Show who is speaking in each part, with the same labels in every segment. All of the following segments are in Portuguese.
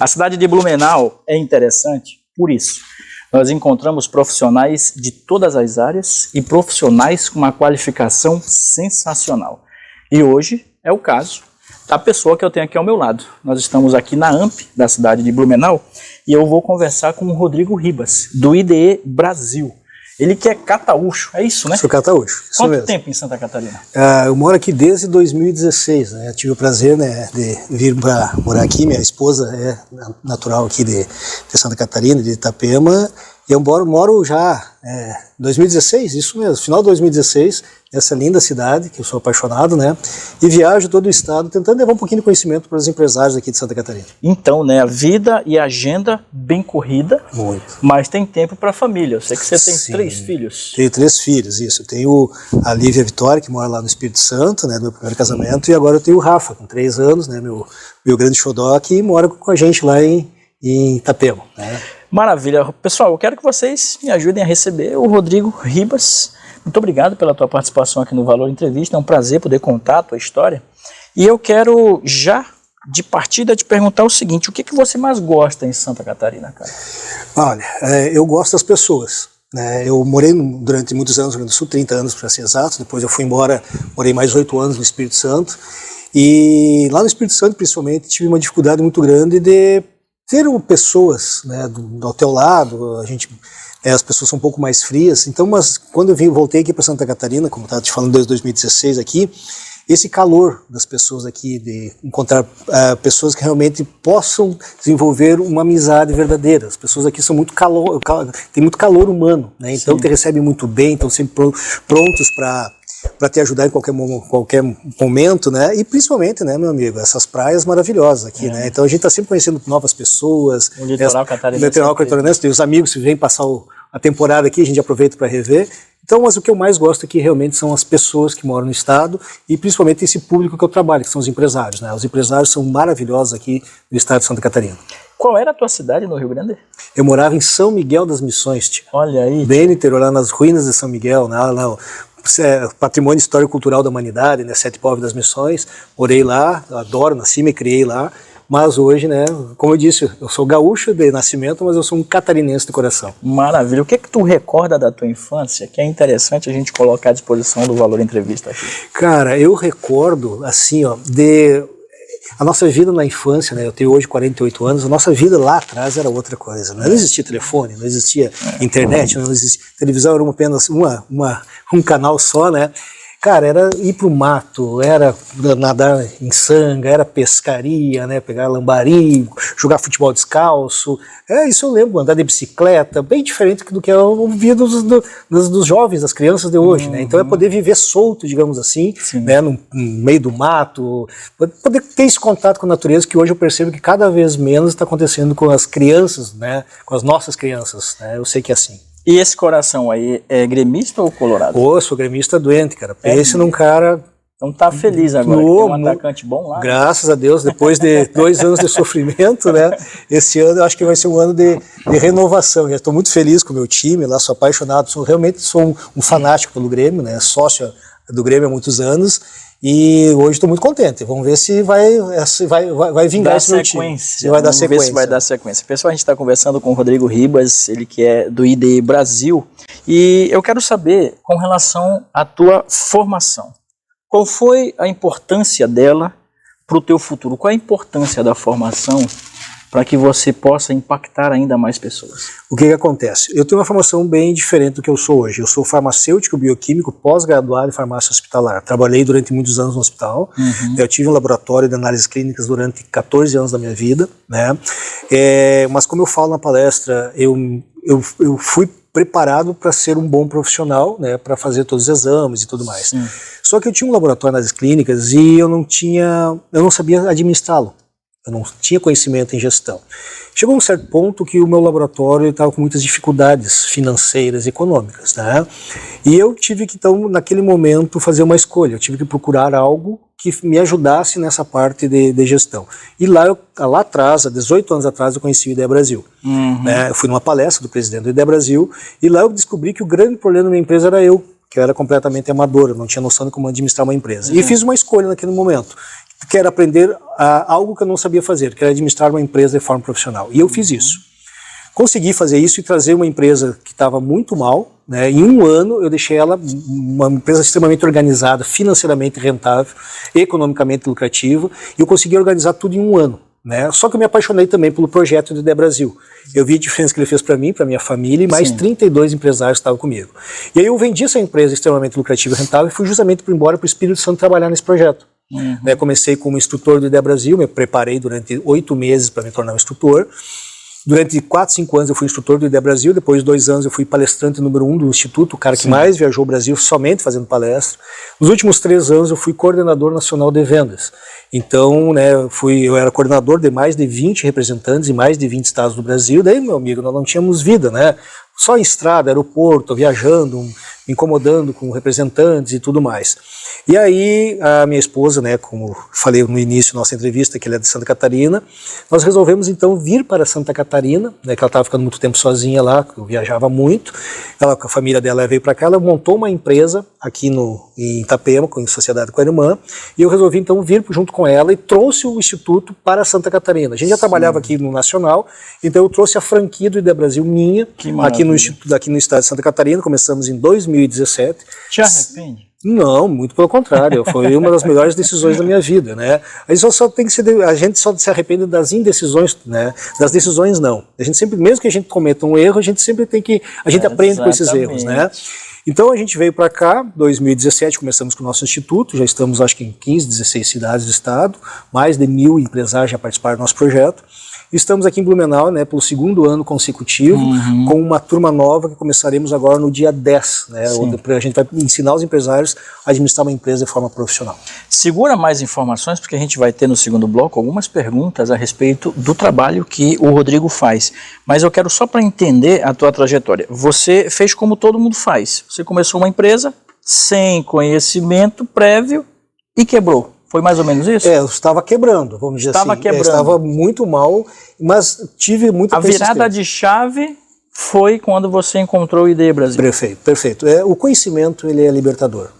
Speaker 1: A cidade de Blumenau é interessante por isso. Nós encontramos profissionais de todas as áreas e profissionais com uma qualificação sensacional. E hoje é o caso da pessoa que eu tenho aqui ao meu lado. Nós estamos aqui na AMP, da cidade de Blumenau, e eu vou conversar com o Rodrigo Ribas, do IDE Brasil. Ele que é cataúcho, é isso, né?
Speaker 2: Sou cataúcho, isso
Speaker 1: Quanto
Speaker 2: mesmo.
Speaker 1: tempo em Santa Catarina?
Speaker 2: Eu moro aqui desde 2016, né? Tive o prazer, né, de vir para morar aqui. Minha esposa é natural aqui de Santa Catarina, de Itapema. E eu moro já em 2016, isso mesmo, final de 2016, nessa linda cidade, que eu sou apaixonado, né? E viajo todo o estado tentando levar um pouquinho de conhecimento para os empresários aqui de Santa Catarina.
Speaker 1: Então, né, a vida e a agenda bem corrida,
Speaker 2: Muito.
Speaker 1: Mas tem tempo para a família. Eu sei que você tem
Speaker 2: Sim.
Speaker 1: 3 filhos.
Speaker 2: Tenho 3 filhos, isso. Eu tenho a Lívia Vitória, que mora lá no Espírito Santo, né, do meu primeiro casamento, e agora eu tenho o Rafa, com 3 anos, né, meu grande xodó, que mora com a gente lá em Itapema, né.
Speaker 1: Maravilha. Pessoal, eu quero que vocês me ajudem a receber o Rodrigo Ribas. Muito obrigado pela tua participação aqui no Valor Entrevista. É um prazer poder contar a tua história. E eu quero já, de partida, te perguntar o seguinte: o que você mais gosta em Santa Catarina, cara?
Speaker 2: Olha, eu gosto das pessoas, né? Eu morei durante muitos anos no Rio Grande do Sul, 30 anos para ser exato. Depois eu fui embora, morei mais 8 anos no Espírito Santo. E lá no Espírito Santo, principalmente, tive uma dificuldade muito grande de ter pessoas, né, ao teu lado. As pessoas são um pouco mais frias. Então, mas quando eu voltei aqui para Santa Catarina, como eu estava te falando desde 2016 aqui, esse calor das pessoas aqui, de encontrar pessoas que realmente possam desenvolver uma amizade verdadeira. As pessoas aqui são muito tem muito calor humano, né? Então te recebem muito bem, estão sempre prontos para te ajudar em qualquer momento, né? E principalmente, né, meu amigo, essas praias maravilhosas aqui, né? Então a gente está sempre conhecendo novas pessoas.
Speaker 1: O litoral catarinense.
Speaker 2: O litoral catarinense, tem os amigos que vêm passar a temporada aqui, a gente aproveita para rever. Então, mas o que eu mais gosto aqui realmente são as pessoas que moram no estado e principalmente esse público que eu trabalho, que são os empresários, né? Os empresários são maravilhosos aqui no estado de Santa Catarina.
Speaker 1: Qual era a tua cidade no Rio Grande?
Speaker 2: Eu morava em São Miguel das Missões, tio.
Speaker 1: Olha aí.
Speaker 2: Bem no interior, lá nas ruínas de São Miguel, lá Patrimônio Histórico Cultural da Humanidade, né? 7 Povos das Missões. Morei lá, adoro, nasci, me criei lá. Mas hoje, né, como eu disse, eu sou gaúcho de nascimento, mas eu sou um catarinense de coração. Maravilha.
Speaker 1: O que tu recorda da tua infância que é interessante a gente colocar à disposição do Valor Entrevista aqui?
Speaker 2: Cara, eu recordo, assim, ó, a nossa vida na infância, né, eu tenho hoje 48 anos, a nossa vida lá atrás era outra coisa. Não existia telefone, não existia internet, não existia televisão, era apenas um canal só, né? Cara, era ir pro mato, era nadar em sanga, era pescaria, né, pegar lambari, jogar futebol descalço. Isso eu lembro, andar de bicicleta, bem diferente do que eu via dos jovens, das crianças de hoje, né? Então é poder viver solto, digamos assim, né, no meio do mato, poder ter esse contato com a natureza, que hoje eu percebo que cada vez menos está acontecendo com as crianças, né, com as nossas crianças, né? Eu sei que é assim.
Speaker 1: E esse coração aí é gremista ou colorado?
Speaker 2: Eu sou gremista doente, cara. Pense num cara...
Speaker 1: Então tá feliz agora, que tem um atacante bom lá.
Speaker 2: Graças a Deus, depois de 2 anos de sofrimento, né? Esse ano eu acho que vai ser um ano de renovação. Já estou muito feliz com o meu time lá, sou apaixonado, realmente sou um fanático pelo Grêmio, né? Sócio do Grêmio há muitos anos. E hoje estou muito contente. Vamos ver se vai vingar esse meu time. Se vai dar sequência.
Speaker 1: Vamos ver se vai dar sequência. Pessoal, a gente está conversando com o Rodrigo Ribas, ele que é do IDE Brasil. E eu quero saber, com relação à tua formação, qual foi a importância dela para o teu futuro? Qual a importância da formação para que você possa impactar ainda mais pessoas?
Speaker 2: O que acontece? Eu tenho uma formação bem diferente do que eu sou hoje. Eu sou farmacêutico bioquímico, pós-graduado em farmácia hospitalar. Trabalhei durante muitos anos no hospital. Eu tive um laboratório de análises clínicas durante 14 anos da minha vida, né? Mas como eu falo na palestra, eu fui preparado para ser um bom profissional, né, para fazer todos os exames e tudo mais. Só que eu tinha um laboratório de análises clínicas e eu não sabia administrá-lo. Eu não tinha conhecimento em gestão. Chegou um certo ponto que o meu laboratório estava com muitas dificuldades financeiras e econômicas, né? E eu tive que, então, naquele momento, fazer uma escolha. Eu tive que procurar algo que me ajudasse nessa parte de gestão. E lá atrás, há 18 anos atrás, eu conheci o IDE Brasil. Né? Eu fui numa palestra do presidente do IDE Brasil e lá eu descobri que o grande problema da minha empresa era eu, que eu era completamente amador, eu não tinha noção de como administrar uma empresa. E fiz uma escolha naquele momento. que era aprender algo que eu não sabia fazer, que era administrar uma empresa de forma profissional. E eu fiz isso. Consegui fazer isso e trazer uma empresa que estava muito mal, né? Em um ano eu deixei ela uma empresa extremamente organizada, financeiramente rentável, economicamente lucrativa, e eu consegui organizar tudo em um ano, né? Só que eu me apaixonei também pelo projeto do IDE Brasil. Eu vi a diferença que ele fez para mim, para minha família e mais 32 empresários que estavam comigo. E aí eu vendi essa empresa extremamente lucrativa e rentável e fui justamente embora para o Espírito Santo trabalhar nesse projeto. Né? Comecei como instrutor do IDE Brasil, me preparei durante 8 meses para me tornar um instrutor. Durante 4, 5 anos eu fui instrutor do IDE Brasil, depois de 2 anos eu fui palestrante número 1 do Instituto, o cara que mais viajou o Brasil somente fazendo palestra. Nos últimos 3 anos eu fui coordenador nacional de vendas. Então, né, eu era coordenador de mais de 20 representantes em mais de 20 estados do Brasil. Daí, meu amigo, nós não tínhamos vida, né? Só em estrada, aeroporto, viajando, me incomodando com representantes e tudo mais. E aí, a minha esposa, né, como falei no início da nossa entrevista, que ela é de Santa Catarina, nós resolvemos então vir para Santa Catarina, né, que ela estava ficando muito tempo sozinha lá, eu viajava muito, ela com a família dela veio para cá, ela montou uma empresa aqui em Itapema, em sociedade com a irmã, e eu resolvi então vir junto com ela e trouxe o Instituto para Santa Catarina. A gente já trabalhava aqui no Nacional, então eu trouxe a franquia do IDE Brasil minha, aqui no Instituto, aqui no estado de Santa Catarina, começamos em 2017.
Speaker 1: Te arrepende?
Speaker 2: Não, muito pelo contrário, foi uma das melhores decisões da minha vida, né? A gente só se arrepende das indecisões, né? Das decisões não. A gente sempre, mesmo que a gente cometa um erro, a gente sempre aprende com esses erros, né? Então a gente veio para cá, 2017, começamos com o nosso instituto, já estamos acho que em 15, 16 cidades do estado, mais de 1000 empresários já participaram do nosso projeto. Estamos aqui em Blumenau, né, pelo 2º ano consecutivo, com uma turma nova que começaremos agora no dia 10, né, onde a gente vai ensinar os empresários a administrar uma empresa de forma profissional.
Speaker 1: Segura mais informações, porque a gente vai ter no segundo bloco algumas perguntas a respeito do trabalho que o Rodrigo faz. Mas eu quero só para entender a tua trajetória. Você fez como todo mundo faz. Você começou uma empresa sem conhecimento prévio e quebrou. Foi mais ou menos isso?
Speaker 2: Eu estava quebrando, vamos dizer assim. Estava muito mal, mas tive muita persistência.
Speaker 1: A virada de chave foi quando você encontrou o IDE Brasil.
Speaker 2: Perfeito, perfeito. O conhecimento, ele é libertador.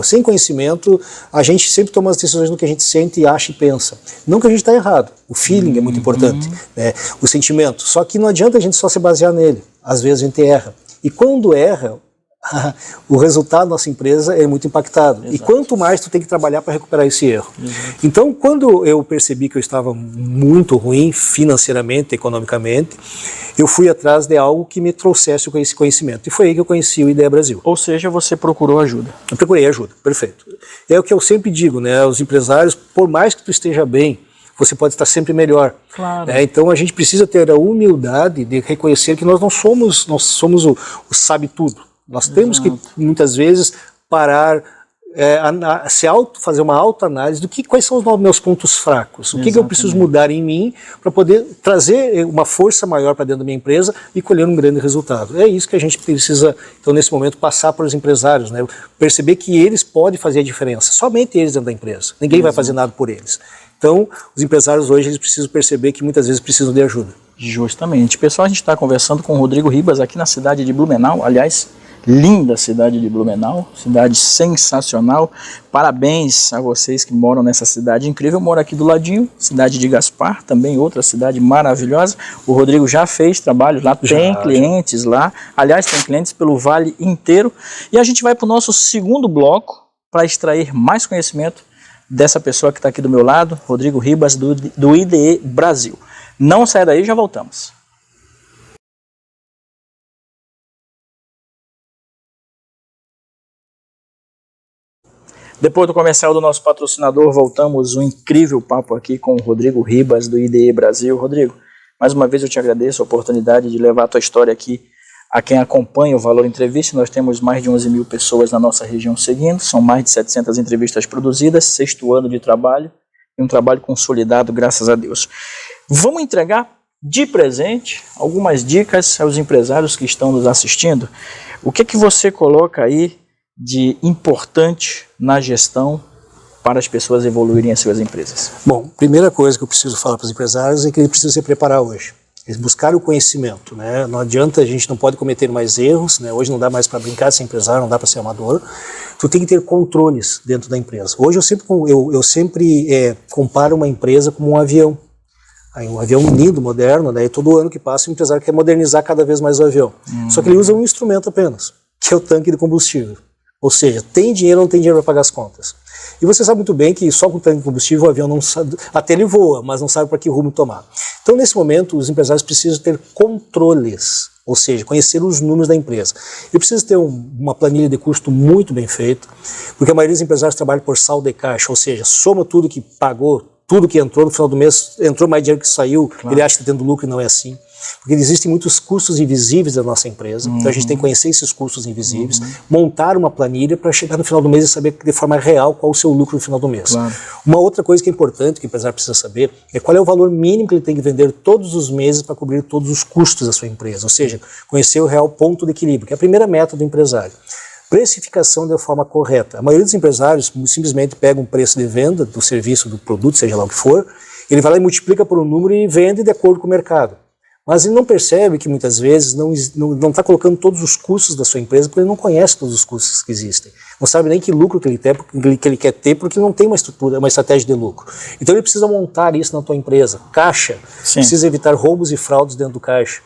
Speaker 2: Sem conhecimento, a gente sempre toma as decisões no que a gente sente, acha e pensa. Não que a gente está errado. O feeling é muito importante, né? O sentimento. Só que não adianta a gente só se basear nele. Às vezes a gente erra. E quando erra, o resultado da nossa empresa é muito impactado. Exato. E quanto mais tu tem que trabalhar para recuperar esse erro. Exato. Então, quando eu percebi que eu estava muito ruim financeiramente, economicamente, eu fui atrás de algo que me trouxesse esse conhecimento. E foi aí que eu conheci o IDE Brasil.
Speaker 1: Ou seja, você procurou ajuda.
Speaker 2: Eu procurei ajuda, perfeito. É o que eu sempre digo, né? Os empresários, por mais que tu esteja bem, você pode estar sempre melhor.
Speaker 1: Claro.
Speaker 2: Então a gente precisa ter a humildade de reconhecer que nós somos o sabe-tudo. Nós temos que, muitas vezes, parar, fazer uma autoanálise do quais são os meus pontos fracos, o que eu preciso mudar em mim para poder trazer uma força maior para dentro da minha empresa e colher um grande resultado. É isso que a gente precisa, então, nesse momento, passar para os empresários, né? Perceber que eles podem fazer a diferença, somente eles dentro da empresa, ninguém vai fazer nada por eles. Então, os empresários hoje eles precisam perceber que muitas vezes precisam de ajuda.
Speaker 1: Justamente. Pessoal, a gente está conversando com o Rodrigo Ribas aqui na cidade de Blumenau, aliás, linda cidade de Blumenau, cidade sensacional. Parabéns a vocês que moram nessa cidade incrível. Eu moro aqui do ladinho, cidade de Gaspar, também outra cidade maravilhosa. O Rodrigo já fez trabalho lá, tem clientes lá. Aliás, tem clientes pelo vale inteiro. E a gente vai para o nosso segundo bloco para extrair mais conhecimento dessa pessoa que está aqui do meu lado, Rodrigo Ribas, do IDE Brasil. Não saia daí, já voltamos. Depois do comercial do nosso patrocinador, voltamos um incrível papo aqui com o Rodrigo Ribas, do IDE Brasil. Rodrigo, mais uma vez eu te agradeço a oportunidade de levar a tua história aqui a quem acompanha o Valor Entrevista. Nós temos mais de 11 mil pessoas na nossa região seguindo, são mais de 700 entrevistas produzidas, 6º ano de trabalho e um trabalho consolidado, graças a Deus. Vamos entregar de presente algumas dicas aos empresários que estão nos assistindo. O que você coloca aí de importante na gestão para as pessoas evoluírem as suas empresas?
Speaker 2: Bom, primeira coisa que eu preciso falar para os empresários é que eles precisam se preparar hoje. Eles buscaram o conhecimento, né? Não adianta, a gente não pode cometer mais erros, né? Hoje não dá mais para brincar de ser empresário, não dá para ser amador. Tu tem que ter controles dentro da empresa. Hoje eu sempre comparo uma empresa como um avião. Aí, um avião lindo, moderno, daí todo ano que passa o empresário quer modernizar cada vez mais o avião. Só que ele usa um instrumento apenas, que é o tanque de combustível. Ou seja, tem dinheiro ou não tem dinheiro para pagar as contas. E você sabe muito bem que só com o tanque de combustível o avião não sabe, até ele voa, mas não sabe para que rumo tomar. Então, nesse momento, os empresários precisam ter controles, ou seja, conhecer os números da empresa. E precisa ter uma planilha de custo muito bem feita, porque a maioria dos empresários trabalha por saldo de caixa, ou seja, soma tudo que pagou, tudo que entrou no final do mês, entrou mais dinheiro que saiu, claro. Ele acha que está tendo lucro e não é assim. Porque existem muitos custos invisíveis da nossa empresa, então a gente tem que conhecer esses custos invisíveis, montar uma planilha para chegar no final do mês e saber de forma real qual o seu lucro no final do mês. Claro. Uma outra coisa que é importante, que o empresário precisa saber, é qual é o valor mínimo que ele tem que vender todos os meses para cobrir todos os custos da sua empresa, ou seja, conhecer o real ponto de equilíbrio, que é a primeira meta do empresário. Precificação da forma correta. A maioria dos empresários simplesmente pega um preço de venda do serviço, do produto, seja lá o que for, ele vai lá e multiplica por um número e vende de acordo com o mercado. Mas ele não percebe que muitas vezes não está colocando todos os custos da sua empresa porque ele não conhece todos os custos que existem. Não sabe nem que lucro que ele quer ter porque não tem uma estrutura, uma estratégia de lucro. Então ele precisa montar isso na tua empresa. Caixa, Sim. Precisa evitar roubos e fraudes dentro do caixa.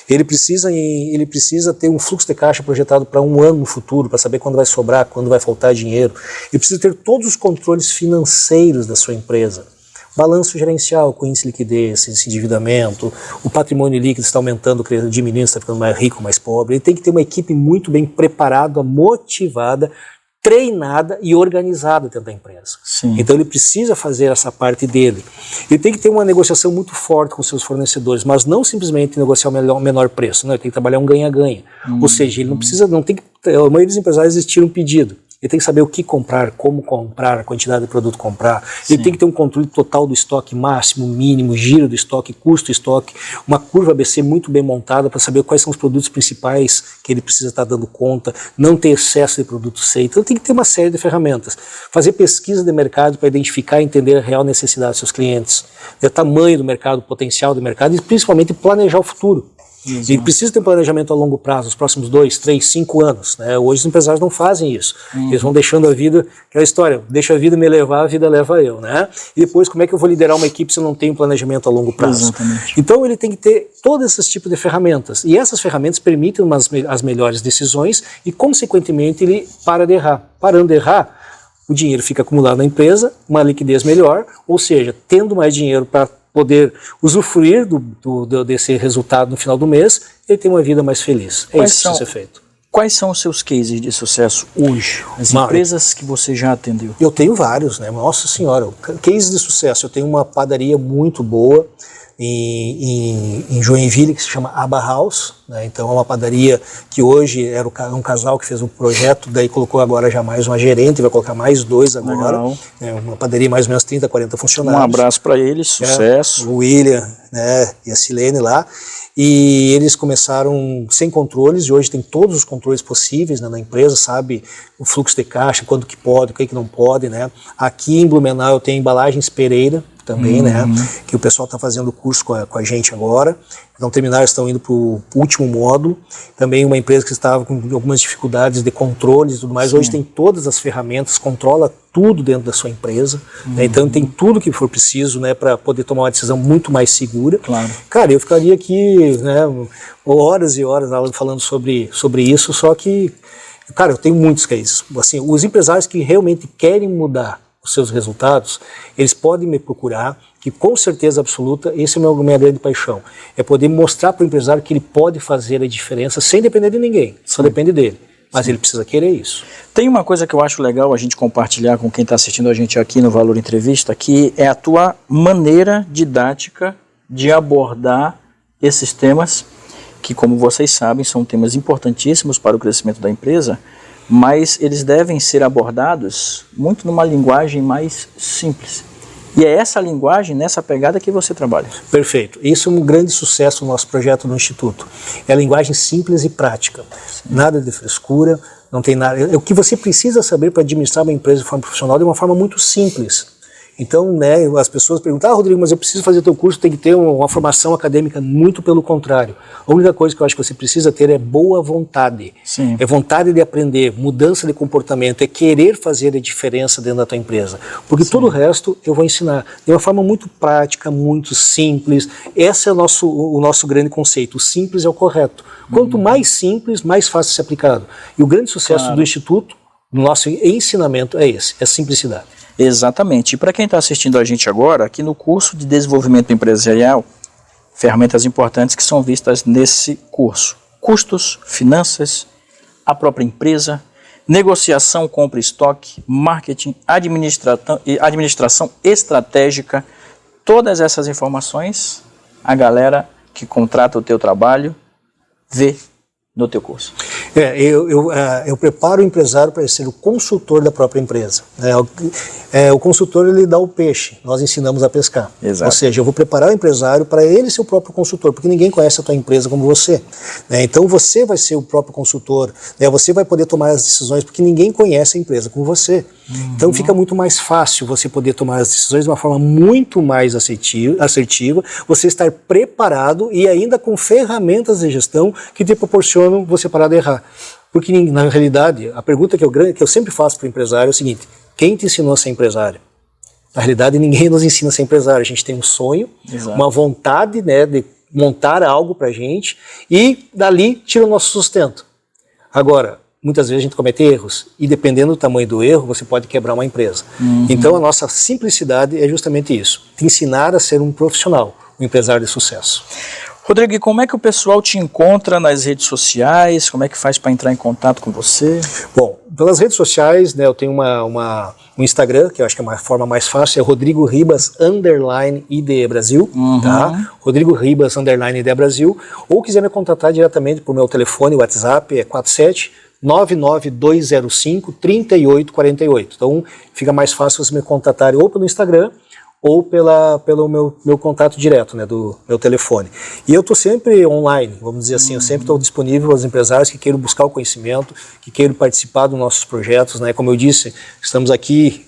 Speaker 2: Ele precisa ter um fluxo de caixa projetado para um ano no futuro, para saber quando vai sobrar, quando vai faltar dinheiro. Ele precisa ter todos os controles financeiros da sua empresa. Balanço gerencial, com índice de liquidez, esse endividamento, o patrimônio líquido está aumentando, diminuindo, está ficando mais rico, mais pobre. Ele tem que ter uma equipe muito bem preparada, motivada, treinada e organizada dentro da empresa. Sim. Então ele precisa fazer essa parte dele. Ele tem que ter uma negociação muito forte com seus fornecedores, mas não simplesmente negociar o menor preço, não, ele tem que trabalhar um ganha-ganha. Ou seja, ele não tem que, a maioria dos empresários eles tiram um pedido. Ele tem que saber o que comprar, como comprar, a quantidade de produto comprar. Sim. Ele tem que ter um controle total do estoque máximo, mínimo, giro do estoque, custo do estoque, uma curva ABC muito bem montada para saber quais são os produtos principais que ele precisa estar dando conta, não ter excesso de produto C. Então tem que ter uma série de ferramentas. Fazer pesquisa de mercado para identificar e entender a real necessidade dos seus clientes, o tamanho do mercado, o potencial do mercado e principalmente planejar o futuro. Exato. Ele precisa ter um planejamento a longo prazo, os próximos 2, 3, 5 anos. Né? Hoje os empresários não fazem isso. Eles vão deixando a vida, aquela história, deixa a vida me levar, a vida leva eu. Né? E depois, como é que eu vou liderar uma equipe se eu não tenho um planejamento a longo prazo? Exatamente. Então ele tem que ter todos esses tipos de ferramentas. E essas ferramentas permitem as melhores decisões e, consequentemente, ele para de errar. Parando de errar, o dinheiro fica acumulado na empresa, uma liquidez melhor, ou seja, tendo mais dinheiro para poder usufruir desse resultado no final do mês, ele tem uma vida mais feliz. É isso que precisa ser feito.
Speaker 1: Quais são os seus cases de sucesso hoje? As empresas que você já atendeu?
Speaker 2: Eu tenho vários, né? Nossa senhora, cases de sucesso. Eu tenho uma padaria muito boa em Joinville, que se chama Abba House, né? Então é uma padaria que hoje era um casal que fez um projeto, daí colocou agora já mais uma gerente, vai colocar mais 2 agora. É uma padaria mais ou menos 30, 40 funcionários.
Speaker 1: Um abraço para eles, sucesso.
Speaker 2: O William, né, e a Silene lá. E eles começaram sem controles e hoje tem todos os controles possíveis, né, na empresa, sabe o fluxo de caixa, quando que pode, o que não pode, né. Aqui em Blumenau eu tenho Embalagens Pereira também, né, que o pessoal está fazendo o curso com a gente agora. Então terminaram, estão indo para o último módulo. Também uma empresa que estava com algumas dificuldades de controles e tudo mais. Sim. Hoje tem todas as ferramentas, controla tudo dentro da sua empresa. Né? Então tem tudo que for preciso, né, para poder tomar uma decisão muito mais segura. Claro. Cara, eu ficaria aqui, né, horas e horas falando sobre isso, só que, cara, eu tenho muitos cases. Assim, os empresários que realmente querem mudar os seus resultados, eles podem me procurar, que com certeza absoluta, esse é a minha grande paixão, é poder mostrar para o empresário que ele pode fazer a diferença sem depender de ninguém, só depende dele, mas ele precisa querer isso.
Speaker 1: Tem uma coisa que eu acho legal a gente compartilhar com quem está assistindo a gente aqui no Valor Entrevista, que é a tua maneira didática de abordar esses temas, que como vocês sabem, são temas importantíssimos para o crescimento da empresa, mas eles devem ser abordados muito numa linguagem mais simples. E é essa linguagem, nessa pegada que você trabalha.
Speaker 2: Perfeito. Isso é um grande sucesso no nosso projeto no Instituto. É a linguagem simples e prática. Sim. Nada de frescura, não tem nada. É o que você precisa saber para administrar uma empresa de forma profissional de uma forma muito simples. Então, né, as pessoas perguntam, Rodrigo, mas eu preciso fazer teu curso, tem que ter uma formação acadêmica. Muito pelo contrário. A única coisa que eu acho que você precisa ter é boa vontade.
Speaker 1: Sim.
Speaker 2: É vontade de aprender, mudança de comportamento, é querer fazer a diferença dentro da tua empresa. Porque todo o resto eu vou ensinar de uma forma muito prática, muito simples. Esse é o nosso grande conceito. O simples é o correto. Quanto mais simples, mais fácil de ser aplicado. E o grande sucesso do Instituto, no nosso ensinamento, é esse, é simplicidade.
Speaker 1: Exatamente. E para quem está assistindo a gente agora, aqui no curso de desenvolvimento empresarial, ferramentas importantes que são vistas nesse curso: custos, finanças, a própria empresa, negociação, compra e estoque, marketing, administração estratégica. Todas essas informações a galera que contrata o teu trabalho vê no teu curso.
Speaker 2: Eu preparo o empresário para ser o consultor da própria empresa. O consultor, ele dá o peixe, nós ensinamos a pescar.
Speaker 1: Exato.
Speaker 2: Ou seja, eu vou preparar o empresário para ele ser o próprio consultor, porque ninguém conhece a tua empresa como você. Então você vai ser o próprio consultor, você vai poder tomar as decisões, porque ninguém conhece a empresa como você. Então fica muito mais fácil você poder tomar as decisões de uma forma muito mais assertiva, você estar preparado e ainda com ferramentas de gestão que te proporcionam você parar de errar. Porque, na realidade, a pergunta que eu sempre faço para o empresário é o seguinte: quem te ensinou a ser empresário? Na realidade, ninguém nos ensina a ser empresário. A gente tem um sonho, uma vontade, né, de montar algo para a gente e dali tira o nosso sustento. Agora, muitas vezes a gente comete erros e dependendo do tamanho do erro, você pode quebrar uma empresa. Então, a nossa simplicidade é justamente isso: te ensinar a ser um profissional, um empresário de sucesso.
Speaker 1: Rodrigo, e como é que o pessoal te encontra nas redes sociais? Como é que faz para entrar em contato com você?
Speaker 2: Bom, pelas redes sociais, né, eu tenho um Instagram, que eu acho que é uma forma mais fácil, é Rodrigo Ribas _IDE Brasil, tá? Rodrigo Ribas _IDE Brasil, ou quiser me contatar diretamente por meu telefone, WhatsApp, é 47-99205-3848. Então, fica mais fácil você me contatar ou pelo Instagram, ou pelo meu contato direto, né, do meu telefone. E eu estou sempre online, vamos dizer assim, eu sempre estou disponível aos empresários que queiram buscar o conhecimento, que queiram participar dos nossos projetos, né, como eu disse, estamos aqui,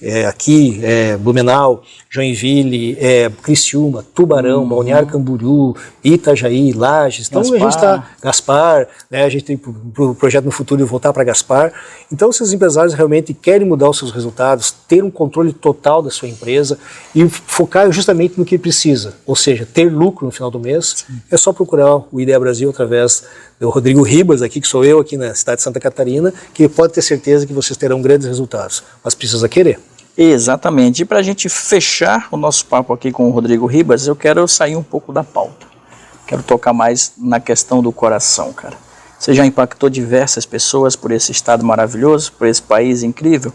Speaker 2: Blumenau, Joinville, Criciúma, Tubarão, Balneário Camboriú, Itajaí, Lages, então a gente está, Gaspar, né, a gente tem pro projeto no futuro de voltar para Gaspar. Então, se os empresários realmente querem mudar os seus resultados, ter um controle total da sua empresa e focar justamente no que precisa, ou seja, ter lucro no final do mês, é só procurar o IDEA Brasil através do Rodrigo Ribas, aqui, que sou eu, aqui na cidade de Santa Catarina, que pode ter certeza que vocês terão grandes resultados, mas precisa querer.
Speaker 1: Exatamente. E para a gente fechar o nosso papo aqui com o Rodrigo Ribas, eu quero sair um pouco da pauta. Quero tocar mais na questão do coração, cara. Você já impactou diversas pessoas por esse estado maravilhoso, por esse país incrível,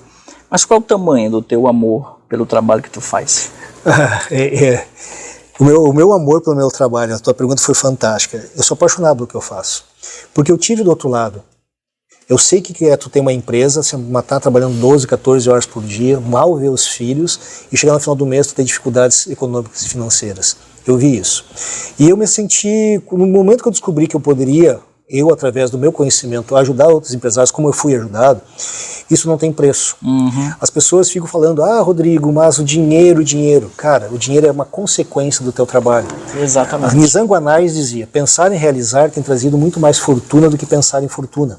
Speaker 1: mas qual o tamanho do teu amor pelo trabalho que tu faz?
Speaker 2: O meu amor pelo meu trabalho, a tua pergunta foi fantástica. Eu sou apaixonado pelo que eu faço, porque eu tive do outro lado. Eu sei que é tu ter uma empresa, você matar trabalhando 12, 14 horas por dia, mal ver os filhos, e chegar no final do mês tu ter dificuldades econômicas e financeiras. Eu vi isso. E eu me senti, no momento que eu descobri que eu poderia, através do meu conhecimento, ajudar outros empresários como eu fui ajudado, isso não tem preço. As pessoas ficam falando, Rodrigo, mas o dinheiro. Cara, o dinheiro é uma consequência do teu trabalho.
Speaker 1: Exatamente.
Speaker 2: Nizam Anais dizia, pensar em realizar tem trazido muito mais fortuna do que pensar em fortuna.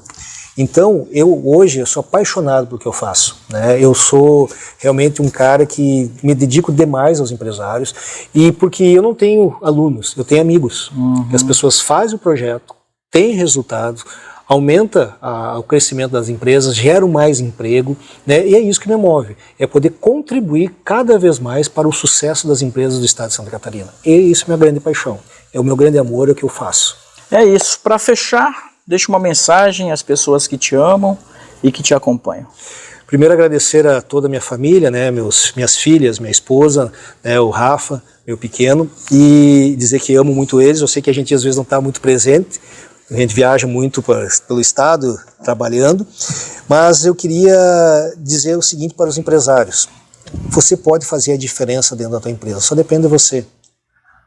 Speaker 2: Então, hoje eu sou apaixonado pelo que eu faço, né? Eu sou realmente um cara que me dedico demais aos empresários, e porque eu não tenho alunos, eu tenho amigos. As pessoas fazem o projeto, têm resultados, aumenta o crescimento das empresas, gera mais emprego, né? E é isso que me move, é poder contribuir cada vez mais para o sucesso das empresas do estado de Santa Catarina. E isso é minha grande paixão, é o meu grande amor, é o que eu faço.
Speaker 1: É isso. Para fechar, deixa uma mensagem às pessoas que te amam e que te acompanham.
Speaker 2: Primeiro, agradecer a toda a minha família, né, minhas filhas, minha esposa, né, o Rafa, meu pequeno, e dizer que amo muito eles. Eu sei que a gente às vezes não está muito presente, a gente viaja muito pelo estado trabalhando, mas eu queria dizer o seguinte para os empresários: você pode fazer a diferença dentro da tua empresa, só depende de você.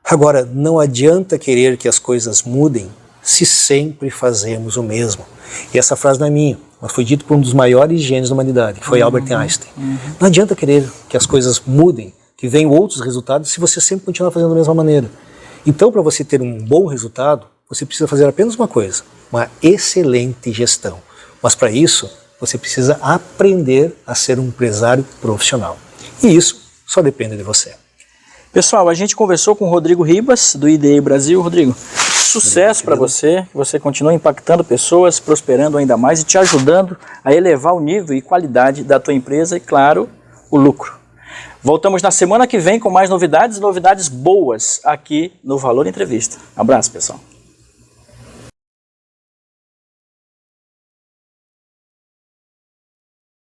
Speaker 2: Agora, não adianta querer que as coisas mudem se sempre fazemos o mesmo. E essa frase não é minha, mas foi dito por um dos maiores gênios da humanidade, que foi Albert Einstein. Não adianta querer que as coisas mudem que vem outros resultados se você sempre continuar fazendo da mesma maneira. Então, para você ter um bom resultado, você precisa fazer apenas uma coisa, uma excelente gestão. Mas para isso, você precisa aprender a ser um empresário profissional. E isso só depende de você.
Speaker 1: Pessoal, a gente conversou com o Rodrigo Ribas, do IDA Brasil. Rodrigo, sucesso para você, que você continue impactando pessoas, prosperando ainda mais e te ajudando a elevar o nível e qualidade da tua empresa e, claro, o lucro. Voltamos na semana que vem com mais novidades boas aqui no Valor Entrevista. Abraço, pessoal.